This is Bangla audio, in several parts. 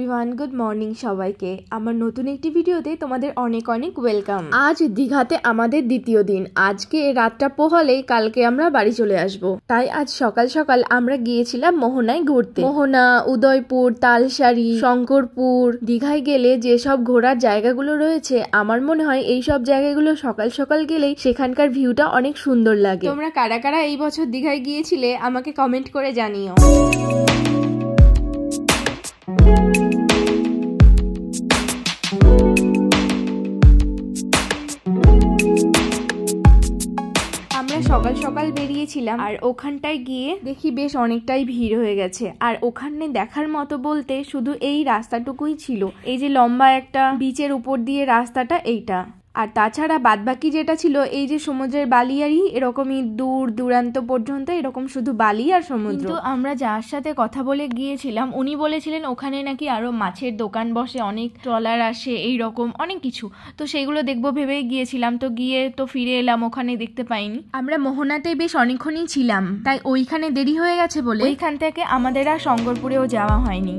এভরিওয়ান, গুড মর্নিং সবাইকে। আমার নতুন একটি ভিডিওতে তোমাদের অনেক অনেক ওয়েলকাম। আজ দীঘাতে আমাদের দ্বিতীয় দিন। আজকে রাতটা পোহালেই কালকে আমরা বাড়ি চলে আসব। তাই আজ সকাল সকাল আমরা গিয়েছিলাম মোহনায় ঘুরতে। মোহনা, উদয়পুর, তালসারি, শঙ্করপুর। দীঘায় গেলে যেসব ঘোরার জায়গাগুলো রয়েছে আমার মনে হয় এই সব জায়গাগুলো সকাল সকাল গেলেই সেখানকার ভিউটা অনেক সুন্দর লাগে। তোমরা কারা কারা এই বছর দীঘায় গিয়েছিলে আমাকে কমেন্ট করে জানিও। আমরা সকাল সকাল বেরিয়েছিলাম আর ওখানটায় গিয়ে দেখি বেশ অনেকটাই ভিড় হয়ে গেছে। আর ওখানে দেখার মতো বলতে শুধু এই রাস্তাটুকুই ছিল, এই যে লম্বা একটা বিচের উপর দিয়ে রাস্তাটা, এইটা। আর তাছাড়া বাদবাকি যেটা ছিল এই যে সমুদ্রের বালিয়ারি, এরকমই দূর দূরান্ত পর্যন্ত এরকম শুধু বালি আর সমুদ্র। কিন্তু আমরা যার সাথে কথা বলে গিয়েছিলাম উনি বলেছিলেন ওখানে নাকি আরো মাছের দোকান বসে, অনেক ট্রলার আসে, এই রকম অনেক কিছু। তো সেইগুলো দেখবো ভেবেই গিয়েছিলাম, তো গিয়ে তো ফিরে এলাম, ওখানে দেখতে পাইনি। আমরা মোহনাতে বেশ অনেকক্ষণই ছিলাম, তাই ওইখানে দেরি হয়ে গেছে বলে ওইখান থেকে আমাদের আর শঙ্করপুরেও যাওয়া হয়নি।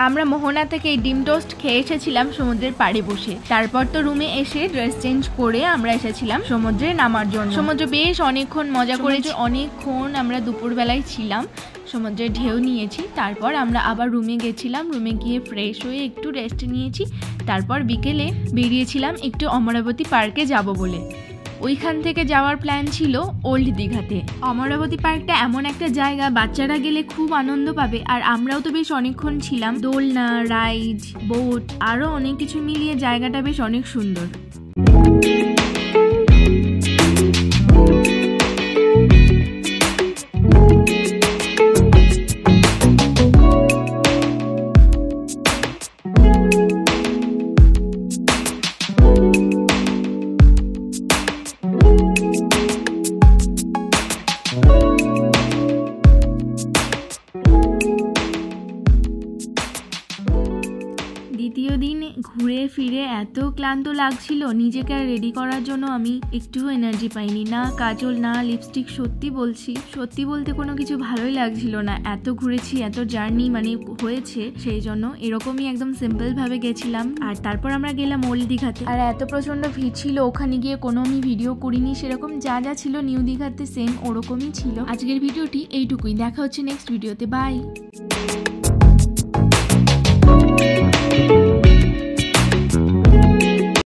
আমরা মোহনা থেকে ডিম টোস্ট খেয়ে এসেছিলাম সমুদ্রের পাড়ে বসে। তারপর তো রুমে এসে ড্রেস চেঞ্জ করে আমরা এসেছিলাম সমুদ্রে নামার জন্য। সমুদ্রে বেশ অনেকক্ষণ মজা করেছি, অনেকক্ষণ আমরা দুপুরবেলায় ছিলাম, সমুদ্রের ঢেউ নিয়েছি। তারপর আমরা আবার রুমে গেছিলাম, রুমে গিয়ে ফ্রেশ হয়ে একটু রেস্ট নিয়েছি। তারপর বিকেলে বেরিয়েছিলাম একটু অমরাবতী পার্কে যাব বলে। ওইখান থেকে যাওয়ার প্ল্যান ছিল ওল্ড দীঘাতে। অমরাবতী পার্কটা এমন একটা জায়গা বাচ্চারা গেলে খুব আনন্দ পাবে, আর আমরাও তো বেশ অনেকক্ষণ ছিলাম। দোলনা, রাইড, বোট, আরো অনেক কিছু মিলিয়ে জায়গাটা বেশ অনেক সুন্দর। দ্বিতীয় দিন ঘুরে ফিরে এত ক্লান্ত লাগছিল, নিজেকে রেডি করার জন্য আমি একটু এনার্জি পাইনি, না কাজল না লিপস্টিক। সত্যি বলতে কোনো কিছু ভালোই লাগছিল না। এত ঘুরেছি, এত জার্নি হয়েছে, সেই জন্য এরকমই একদম সিম্পল ভাবে গেছিলাম। আর তারপর আমরা গেলাম ওল্ড দীঘাতে, আর এত প্রচন্ড ভিড় ছিল ওখানে গিয়ে কোনো আমি ভিডিও করিনি। সেরকম যা যা ছিল নিউ দীঘাতে সেম ওরকমই ছিল। আজকের ভিডিওটি এইটুকুই, দেখা হচ্ছে নেক্সট ভিডিওতে, বাই।